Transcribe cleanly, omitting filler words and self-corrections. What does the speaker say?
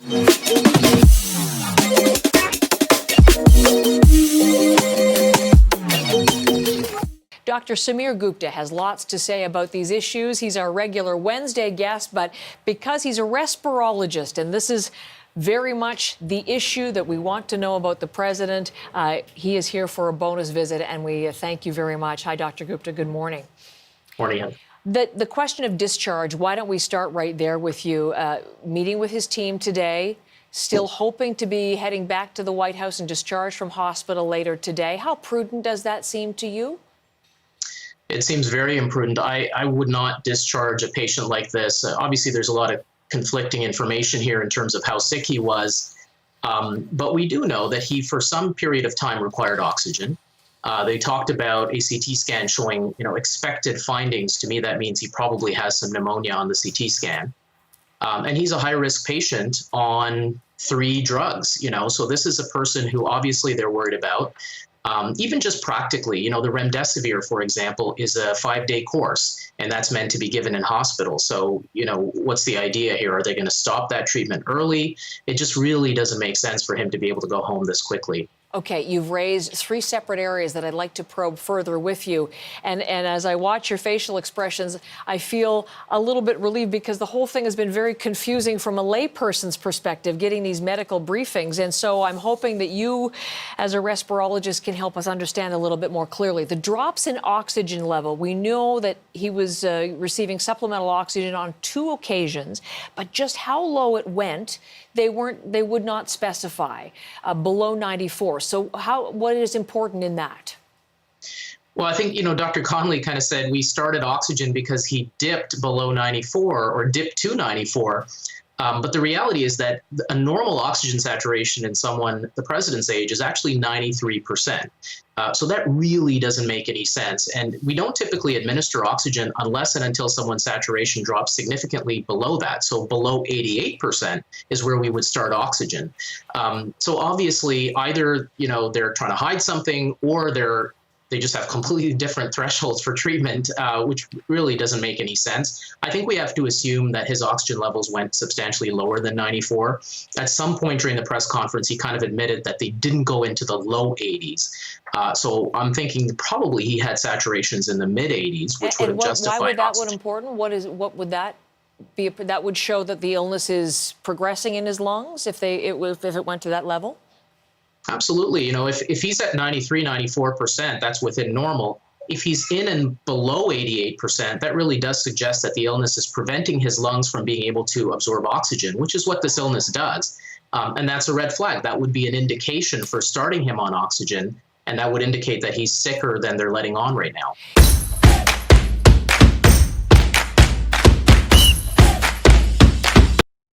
Dr. Samir Gupta has lots to say about these issues. He's our regular Wednesday guest, but because he's a respirologist, and this is very much the issue that we want to know about the president, he is here for a bonus visit, and we thank you very much. Hi, Dr. Gupta. Good morning. Morning. The question of discharge, why don't we start right there with you? Meeting with his team today, still hoping to be heading back to the White House and discharged from hospital later today. How prudent does that seem to you? It seems very imprudent. I would not discharge a patient like this. Obviously, there's a lot of conflicting information here in terms of how sick he was. But we do know that he, for some period of time, required oxygen. They talked about a CT scan showing, expected findings. To me, that means he probably has some pneumonia on the CT scan. And he's a high-risk patient on 3 drugs, So this is a person who obviously they're worried about. Even just practically, the remdesivir, for example, is a 5-day course, and that's meant to be given in hospital. So, what's the idea here? Are they going to stop that treatment early? It just really doesn't make sense for him to be able to go home this quickly. Okay, you've raised 3 separate areas that I'd like to probe further with you. And as I watch your facial expressions, I feel a little bit relieved because the whole thing has been very confusing from a layperson's perspective, getting these medical briefings. And so I'm hoping that you, as a respirologist, can help us understand a little bit more clearly. The drops in oxygen level, we know that he was receiving supplemental oxygen on 2 occasions, but just how low it went, they would not specify, below 94. So what is important in that? Well, I think, Dr. Connolly kind of said we started oxygen because he dipped below 94 or dipped to 94. But the reality is that a normal oxygen saturation in someone the president's age is actually 93%. So that really doesn't make any sense. And we don't typically administer oxygen unless and until someone's saturation drops significantly below that. So below 88% is where we would start oxygen. So obviously either, they're trying to hide something or they just have completely different thresholds for treatment, which really doesn't make any sense. I think we have to assume that his oxygen levels went substantially lower than 94. At some point during the press conference, he kind of admitted that they didn't go into the low 80s. So I'm thinking probably he had saturations in the mid 80s, which would have justified why would that oxygen. be important? What would that be? That would show that the illness is progressing in his lungs if it went to that level? Absolutely. If he's at 93, 94%, that's within normal. If he's in and below 88%, that really does suggest that the illness is preventing his lungs from being able to absorb oxygen, which is what this illness does. And that's a red flag. That would be an indication for starting him on oxygen, and that would indicate that he's sicker than they're letting on right now.